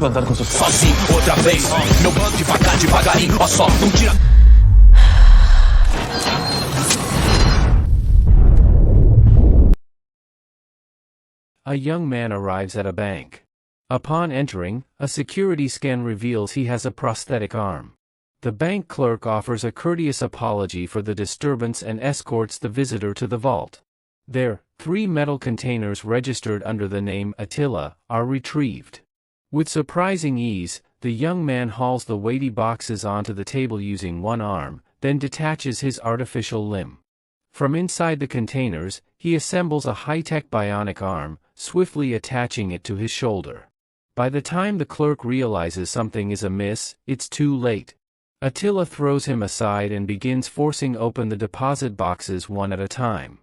plantado com sotaque. Sozinho, outra vez, meu bando devagar, devagarinho, ó só, não tira. A young man arrives at a bank. Upon entering, a security scan reveals he has a prosthetic arm. The bank clerk offers a courteous apology for the disturbance and escorts the visitor to the vault. There, 3 metal containers registered under the name Attila are retrieved. With surprising ease, the young man hauls the weighty boxes onto the table using one arm, then detaches his artificial limb. From inside the containers, he assembles a high-tech bionic arm, swiftly attaching it to his shoulder. By the time the clerk realizes something is amiss, it's too late. Attila throws him aside and begins forcing open the deposit boxes one at a time.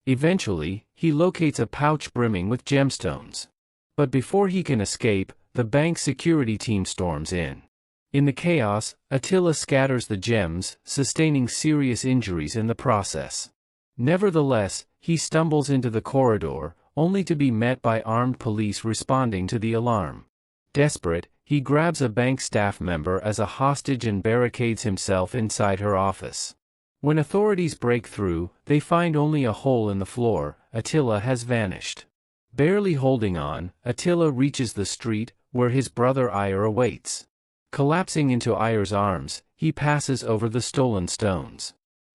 Eventually, he locates a pouch brimming with gemstones. But before he can escape, the bank security team storms in. In the chaos, Attila scatters the gems, sustaining serious injuries in the process. Nevertheless, he stumbles into the corridor, only to be met by armed police responding to the alarm. Desperate, he grabs a bank staff member as a hostage and barricades himself inside her office. When authorities break through, they find only a hole in the floor. Attila has vanished. Barely holding on, Attila reaches the street, where his brother Ire awaits. Collapsing into Ire's arms, he passes over the stolen stones.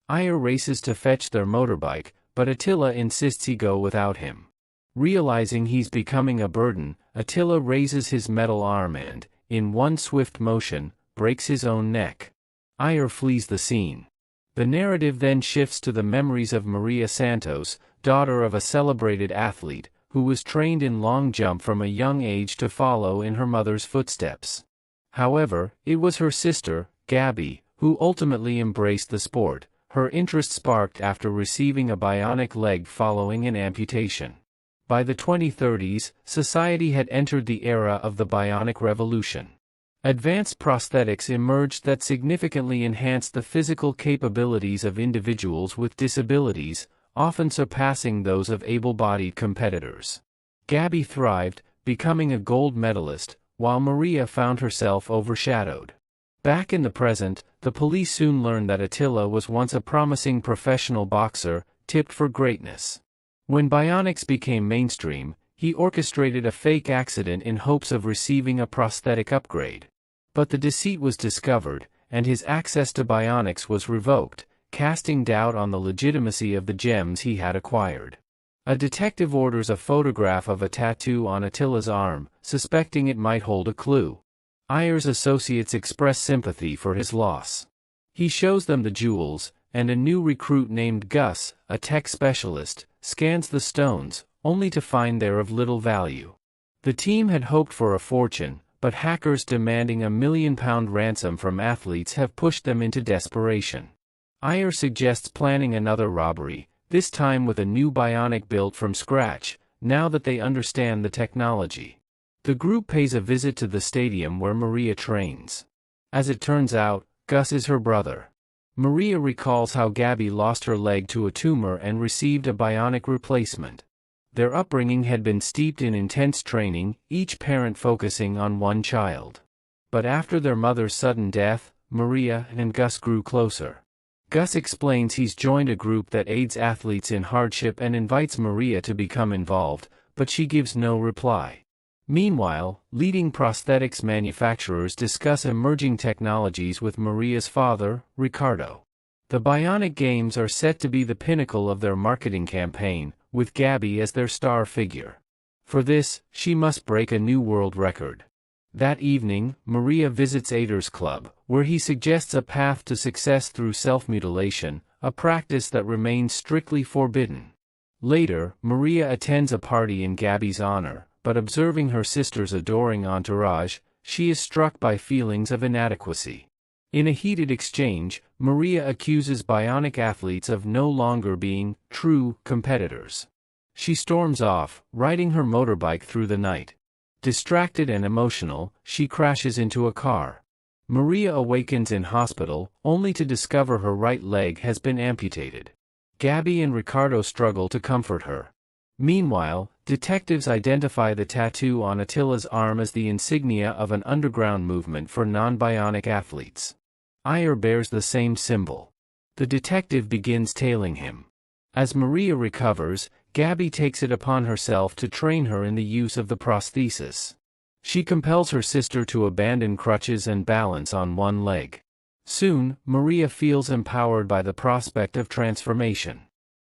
Ire races to fetch their motorbike, but Attila insists he go without him. Realizing he's becoming a burden, Attila raises his metal arm and, in one swift motion, breaks his own neck. Ire flees the scene. The narrative then shifts to the memories of Maria Santos, daughter of a celebrated athlete, who was trained in long jump from a young age to follow in her mother's footsteps. However, it was her sister, Gabby, who ultimately embraced the sport, her interest sparked after receiving a bionic leg following an amputation. By the 2030s, society had entered the era of the bionic revolution. Advanced prosthetics emerged that significantly enhanced the physical capabilities of individuals with disabilities, often surpassing those of able-bodied competitors. Gabby thrived, becoming a gold medalist, while Maria found herself overshadowed. Back in the present, the police soon learned that Attila was once a promising professional boxer, tipped for greatness. When bionics became mainstream, he orchestrated a fake accident in hopes of receiving a prosthetic upgrade. But the deceit was discovered, and his access to bionics was revoked, casting doubt on the legitimacy of the gems he had acquired. A detective orders a photograph of a tattoo on Attila's arm, suspecting it might hold a clue. Ire's associates express sympathy for his loss. He shows them the jewels, and a new recruit named Gus, a tech specialist, scans the stones, only to find they're of little value. The team had hoped for a fortune, but hackers demanding a £1 million ransom from athletes have pushed them into desperation. Ire suggests planning another robbery, this time with a new bionic built from scratch, now that they understand the technology. The group pays a visit to the stadium where Maria trains. As it turns out, Gus is her brother. Maria recalls how Gabby lost her leg to a tumor and received a bionic replacement. Their upbringing had been steeped in intense training, each parent focusing on one child. But after their mother's sudden death, Maria and Gus grew closer. Gus explains he's joined a group that aids athletes in hardship and invites Maria to become involved, but she gives no reply. Meanwhile, leading prosthetics manufacturers discuss emerging technologies with Maria's father, Ricardo. The bionic games are set to be the pinnacle of their marketing campaign, with Gabby as their star figure. For this, she must break a new world record. That evening, Maria visits Ader's club, where he suggests a path to success through self-mutilation, a practice that remains strictly forbidden. Later, Maria attends a party in Gabby's honor, but observing her sister's adoring entourage, she is struck by feelings of inadequacy. In a heated exchange, Maria accuses bionic athletes of no longer being true competitors. She storms off, riding her motorbike through the night. Distracted and emotional, she crashes into a car. Maria awakens in hospital, only to discover her right leg has been amputated. Gabby and Ricardo struggle to comfort her. Meanwhile, Detectives identify the tattoo on Attila's arm as the insignia of an underground movement for non-bionic athletes. Ayer bears the same symbol. The detective begins tailing him. As Maria recovers, Gabby takes it upon herself to train her in the use of the prosthesis. She compels her sister to abandon crutches and balance on one leg. Soon, Maria feels empowered by the prospect of transformation.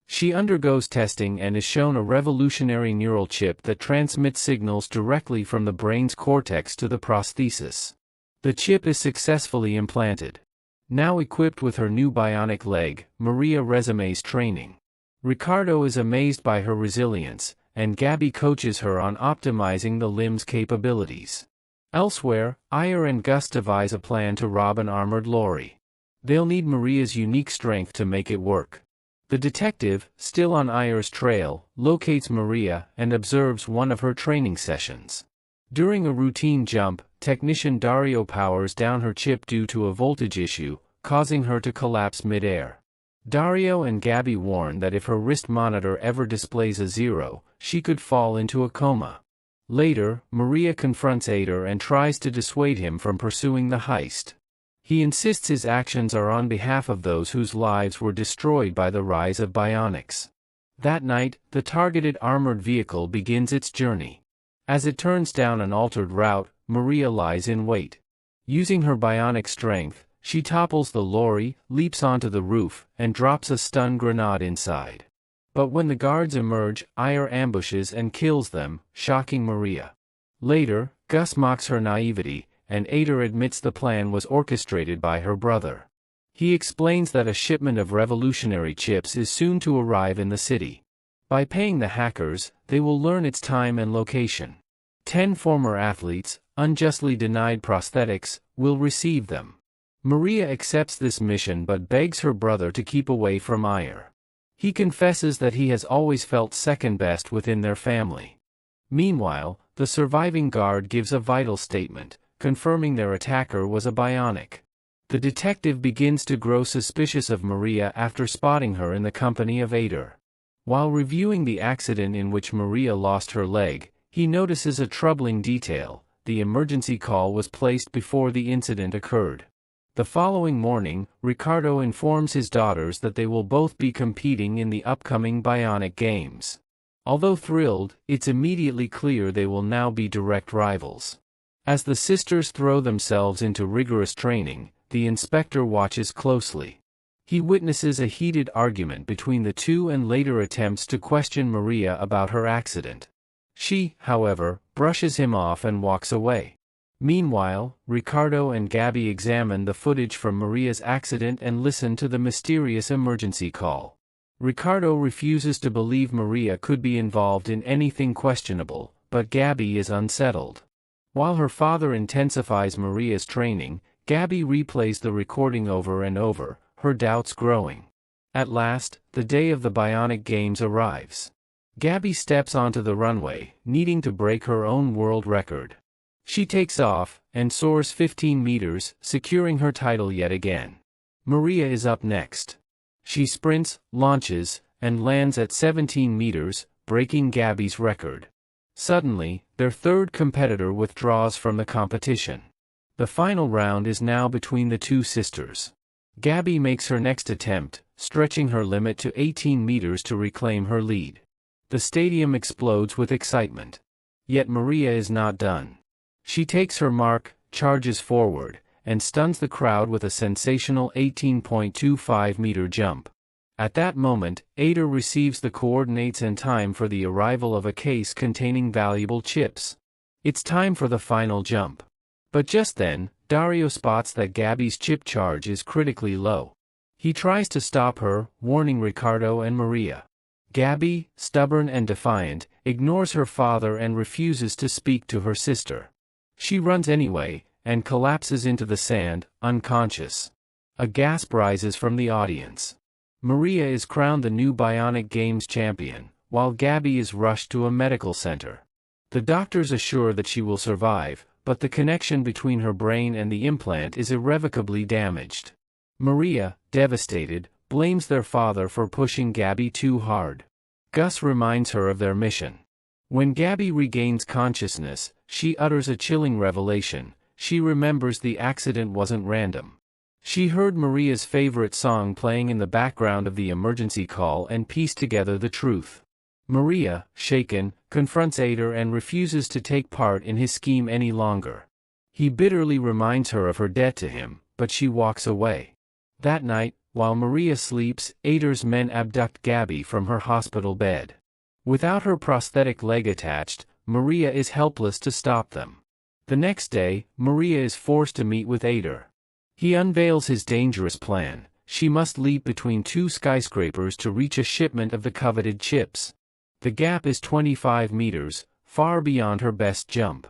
She undergoes testing and is shown a revolutionary neural chip that transmits signals directly from the brain's cortex to the prosthesis. The chip is successfully implanted. Now equipped with her new bionic leg, Maria resumes training. Ricardo is amazed by her resilience, and Gabby coaches her on optimizing the limb's capabilities. Elsewhere, Ayer and Gus devise a plan to rob an armored lorry. They'll need Maria's unique strength to make it work. The detective, still on Ayer's trail, locates Maria and observes one of her training sessions. During a routine jump, technician Dario powers down her chip due to a voltage issue, causing her to collapse mid-air. Dario and Gabby warn that if her wrist monitor ever displays a 0, she could fall into a coma. Later, Maria confronts Ader and tries to dissuade him from pursuing the heist. He insists his actions are on behalf of those whose lives were destroyed by the rise of bionics. That night, the targeted armored vehicle begins its journey. As it turns down an altered route, Maria lies in wait. Using her bionic strength, she topples the lorry, leaps onto the roof, and drops a stun grenade inside. But when the guards emerge, Ayer ambushes and kills them, shocking Maria. Later, Gus mocks her naivety, and Ader admits the plan was orchestrated by her brother. He explains that a shipment of revolutionary chips is soon to arrive in the city. By paying the hackers, they will learn its time and location. 10 former athletes, unjustly denied prosthetics, will receive them. Maria accepts this mission but begs her brother to keep away from Ayer. He confesses that he has always felt second best within their family. Meanwhile, the surviving guard gives a vital statement, confirming their attacker was a bionic. The detective begins to grow suspicious of Maria after spotting her in the company of Ader. While reviewing the accident in which Maria lost her leg, he notices a troubling detail: the emergency call was placed before the incident occurred. The following morning, Ricardo informs his daughters that they will both be competing in the upcoming Bionic Games. Although thrilled, it's immediately clear they will now be direct rivals. As the sisters throw themselves into rigorous training, the inspector watches closely. He witnesses a heated argument between the two and later attempts to question Maria about her accident. She, however, brushes him off and walks away. Meanwhile, Ricardo and Gabby examine the footage from Maria's accident and listen to the mysterious emergency call. Ricardo refuses to believe Maria could be involved in anything questionable, but Gabby is unsettled. While her father intensifies Maria's training, Gabby replays the recording over and over, her doubts growing. At last, the day of the Bionic Games arrives. Gabby steps onto the runway, needing to break her own world record. She takes off, and soars 15 meters, securing her title yet again. Maria is up next. She sprints, launches, and lands at 17 meters, breaking Gabby's record. Suddenly, their third competitor withdraws from the competition. The final round is now between the two sisters. Gabby makes her next attempt, stretching her limit to 18 meters to reclaim her lead. The stadium explodes with excitement. Yet Maria is not done. She takes her mark, charges forward, and stuns the crowd with a sensational 18.25-meter jump. At that moment, Ader receives the coordinates and time for the arrival of a case containing valuable chips. It's time for the final jump. But just then, Dario spots that Gabby's chip charge is critically low. He tries to stop her, warning Ricardo and Maria. Gabby, stubborn and defiant, ignores her father and refuses to speak to her sister. She runs anyway, and collapses into the sand, unconscious. A gasp rises from the audience. Maria is crowned the new Bionic Games champion, while Gabby is rushed to a medical center. The doctors assure that she will survive, but the connection between her brain and the implant is irrevocably damaged. Maria, devastated, blames their father for pushing Gabby too hard. Gus reminds her of their mission. When Gabby regains consciousness, she utters a chilling revelation. She remembers the accident wasn't random. She heard Maria's favorite song playing in the background of the emergency call and pieced together the truth. Maria, shaken, confronts Ader and refuses to take part in his scheme any longer. He bitterly reminds her of her debt to him, but she walks away. That night, while Maria sleeps, Ader's men abduct Gabby from her hospital bed. Without her prosthetic leg attached, Maria is helpless to stop them. The next day, Maria is forced to meet with Ader. He unveils his dangerous plan. She must leap between two skyscrapers to reach a shipment of the coveted chips. The gap is 25 meters, far beyond her best jump.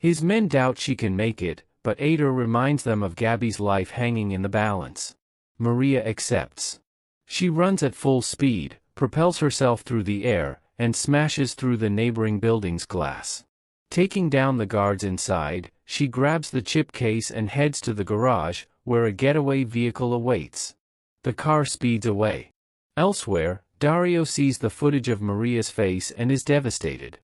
His men doubt she can make it, but Ader reminds them of Gabby's life hanging in the balance. Maria accepts. She runs at full speed, propels herself through the air, and smashes through the neighboring building's glass. Taking down the guards inside, she grabs the chip case and heads to the garage, where a getaway vehicle awaits. The car speeds away. Elsewhere, Dario sees the footage of Maria's face and is devastated.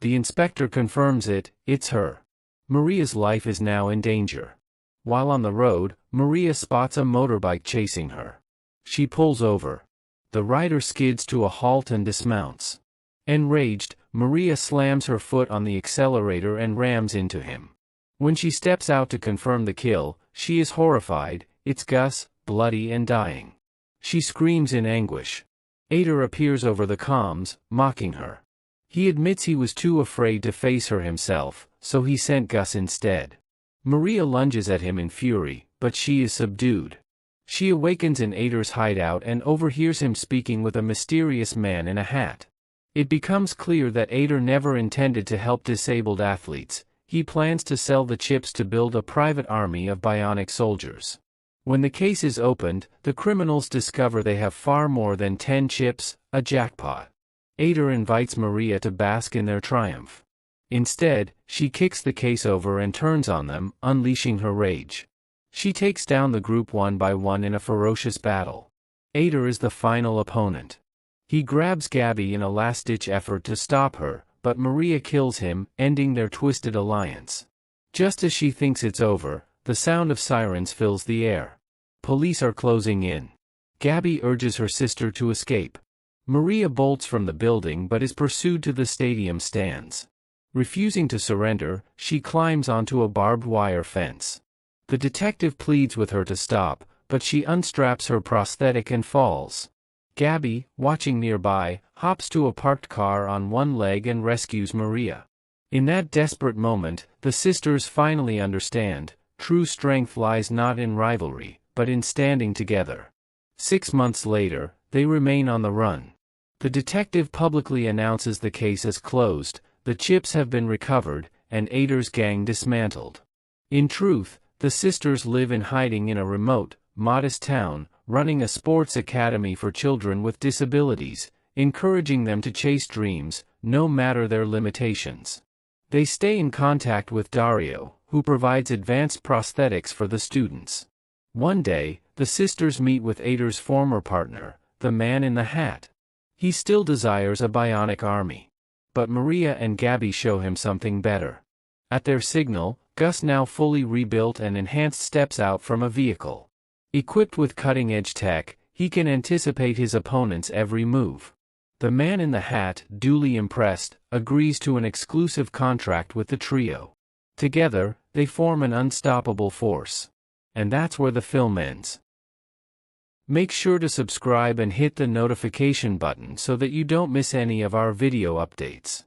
The inspector confirms it's her. Maria's life is now in danger. While on the road, Maria spots a motorbike chasing her. She pulls over. The rider skids to a halt and dismounts. Enraged, Maria slams her foot on the accelerator and rams into him. When she steps out to confirm the kill, she is horrified. It's Gus, bloody and dying. She screams in anguish. Ader appears over the comms, mocking her. He admits he was too afraid to face her himself, so he sent Gus instead. Maria lunges at him in fury, but she is subdued. She awakens in Ader's hideout and overhears him speaking with a mysterious man in a hat. It becomes clear that Ader never intended to help disabled athletes. He plans to sell the chips to build a private army of bionic soldiers. When the case is opened, the criminals discover they have far more than 10 chips, a jackpot. Ader invites Maria to bask in their triumph. Instead, she kicks the case over and turns on them, unleashing her rage. She takes down the group one by one in a ferocious battle. Ader is the final opponent. He grabs Gabby in a last-ditch effort to stop her, but Maria kills him, ending their twisted alliance. Just as she thinks it's over, the sound of sirens fills the air. Police are closing in. Gabby urges her sister to escape. Maria bolts from the building but is pursued to the stadium stands. Refusing to surrender, she climbs onto a barbed wire fence. The detective pleads with her to stop, but she unstraps her prosthetic and falls. Gabby, watching nearby, hops to a parked car on one leg and rescues Maria. In that desperate moment, the sisters finally understand, true strength lies not in rivalry, but in standing together. 6 months later, they remain on the run. The detective publicly announces the case as closed, the chips have been recovered, and Ader's gang dismantled. In truth, the sisters live in hiding in a remote, modest town, running a sports academy for children with disabilities, encouraging them to chase dreams, no matter their limitations. They stay in contact with Dario, who provides advanced prosthetics for the students. One day, the sisters meet with Ader's former partner, the man in the hat. He still desires a bionic army. But Maria and Gabby show him something better. At their signal, Gus, now fully rebuilt and enhanced, steps out from a vehicle. Equipped with cutting-edge tech, he can anticipate his opponent's every move. The man in the hat, duly impressed, agrees to an exclusive contract with the trio. Together, they form an unstoppable force. And that's where the film ends. Make sure to subscribe and hit the notification button so that you don't miss any of our video updates.